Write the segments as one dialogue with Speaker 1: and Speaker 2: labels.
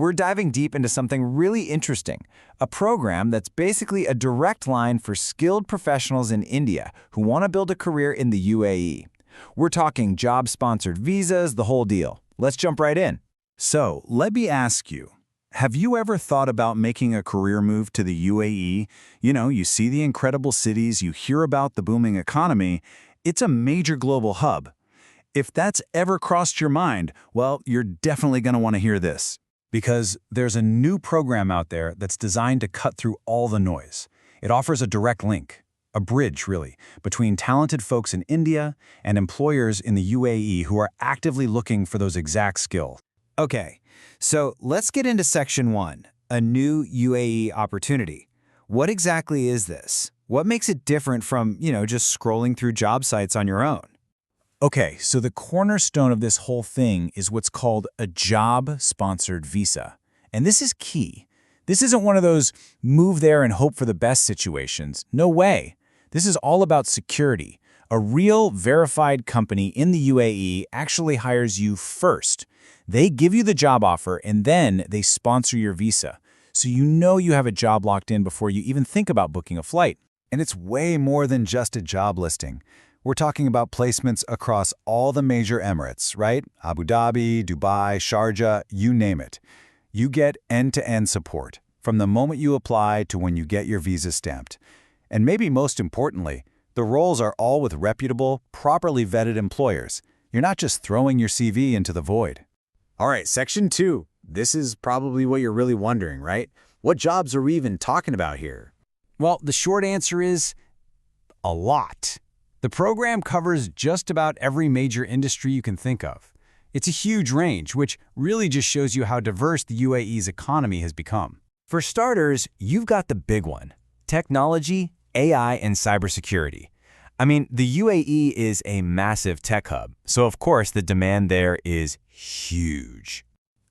Speaker 1: We're diving deep into something really interesting, a program that's basically a direct line for skilled professionals in India who want to build a career in the UAE. We're talking job-sponsored visas, the whole deal. Let's jump right in.
Speaker 2: So, let me ask you, have you ever thought about making a career move to the UAE? You see the incredible cities, you hear about the booming economy. It's a major global hub. If that's ever crossed your mind, well, you're definitely going to want to hear this. Because there's a new program out there that's designed to cut through all the noise. It offers a direct link, a bridge, really, between talented folks in India and employers in the UAE who are actively looking for those exact skills.
Speaker 1: Okay, so let's get into Section 1, a new UAE opportunity. What exactly is this? What makes it different from, just scrolling through job sites on your own?
Speaker 2: Okay, so the cornerstone of this whole thing is what's called a job-sponsored visa. And this is key. This isn't one of those move there and hope for the best situations. No way. This is all about security. A real verified company in the UAE actually hires you first. They give you the job offer and then they sponsor your visa. So you know you have a job locked in before you even think about booking a flight. And it's way more than just a job listing. We're talking about placements across all the major Emirates, right? Abu Dhabi, Dubai, Sharjah, you name it. You get end-to-end support, from the moment you apply to when you get your visa stamped. And maybe most importantly, the roles are all with reputable, properly vetted employers. You're not just throwing your CV into the void.
Speaker 1: All right, Section 2. This is probably what you're really wondering, right? What jobs are we even talking about here?
Speaker 2: Well, the short answer is a lot. The program covers just about every major industry you can think of. It's a huge range, which really just shows you how diverse the UAE's economy has become.
Speaker 1: For starters, you've got the big one: technology, AI, and cybersecurity. I mean, the UAE is a massive tech hub, so of course the demand there is huge.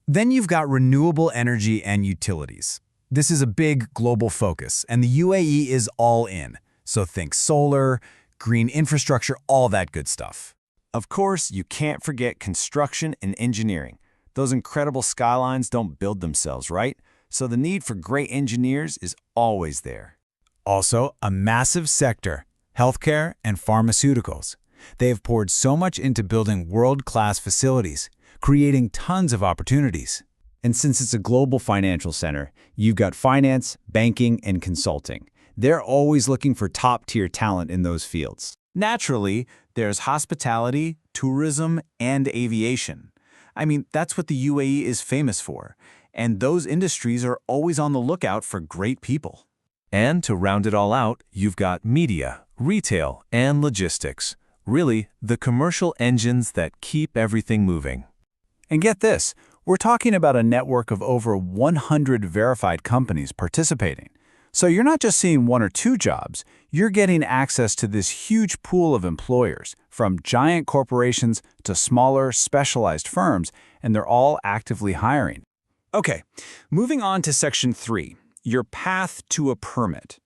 Speaker 2: Then you've got renewable energy and utilities. This is a big global focus, and the UAE is all in. So think solar, green infrastructure, all that good stuff.
Speaker 1: Of course, you can't forget construction and engineering. Those incredible skylines don't build themselves, right? So the need for great engineers is always there.
Speaker 2: Also, a massive sector, healthcare and pharmaceuticals. They have poured so much into building world-class facilities, creating tons of opportunities.
Speaker 1: And since it's a global financial center, you've got finance, banking, and consulting. They're always looking for top-tier talent in those fields. Naturally, there's hospitality, tourism, and aviation. I mean, that's what the UAE is famous for. And those industries are always on the lookout for great people.
Speaker 3: And to round it all out, you've got media, retail, and logistics. Really, the commercial engines that keep everything moving.
Speaker 2: And get this, we're talking about a network of over 100 verified companies participating. So you're not just seeing one or two jobs, you're getting access to this huge pool of employers, from giant corporations to smaller, specialized firms, and they're all actively hiring. Okay, moving on to Section 3, your path to a permit.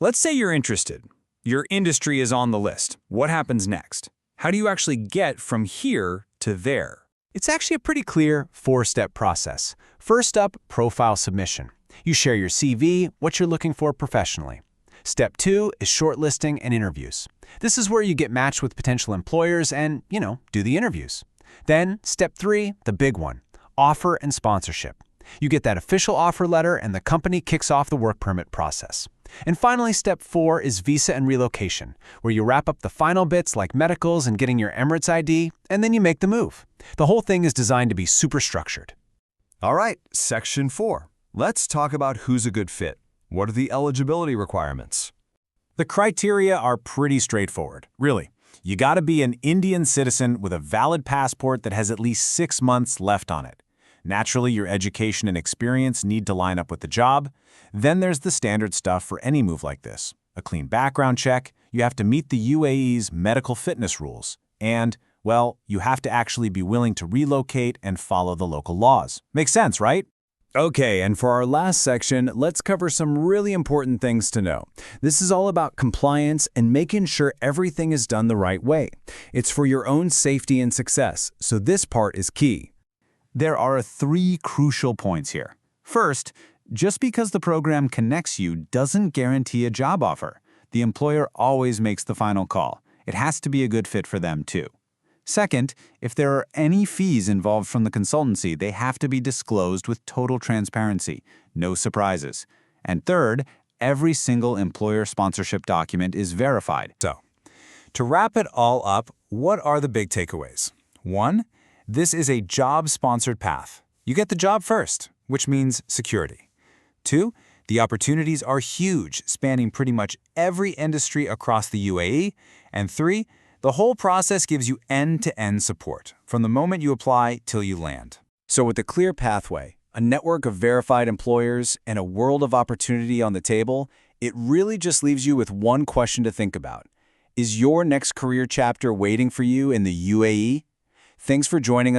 Speaker 2: Let's say you're interested. Your industry is on the list. What happens next? How do you actually get from here to there? It's actually a pretty clear four-step process. First up, profile submission. You share your CV, what you're looking for professionally. Step 2 is shortlisting and interviews. This is where you get matched with potential employers and, do the interviews. Then, Step 3, the big one, offer and sponsorship. You get that official offer letter and the company kicks off the work permit process. And finally, Step 4 is visa and relocation, where you wrap up the final bits like medicals and getting your Emirates ID, and then you make the move. The whole thing is designed to be super structured.
Speaker 3: All right, Section 4. Let's talk about who's a good fit. What are the eligibility requirements?
Speaker 2: The criteria are pretty straightforward, really. You gotta be an Indian citizen with a valid passport that has at least 6 months left on it. Naturally, your education and experience need to line up with the job. Then there's the standard stuff for any move like this. A clean background check, you have to meet the UAE's medical fitness rules, and, well, you have to actually be willing to relocate and follow the local laws. Makes sense, right? Okay, and for our last section, let's cover some really important things to know. This is all about compliance and making sure everything is done the right way. It's for your own safety and success, so this part is key. There are 3 crucial points here. First, just because the program connects you doesn't guarantee a job offer. The employer always makes the final call. It has to be a good fit for them, too. Second, if there are any fees involved from the consultancy, they have to be disclosed with total transparency, no surprises. And third, every single employer sponsorship document is verified.
Speaker 3: So, to wrap it all up, what are the big takeaways? 1. This is a job-sponsored path. You get the job first, which means security. 2. The opportunities are huge, spanning pretty much every industry across the UAE. And 3. The whole process gives you end-to-end support, from the moment you apply till you land.
Speaker 1: So with a clear pathway, a network of verified employers, and a world of opportunity on the table, it really just leaves you with one question to think about. Is your next career chapter waiting for you in the UAE? Thanks for joining us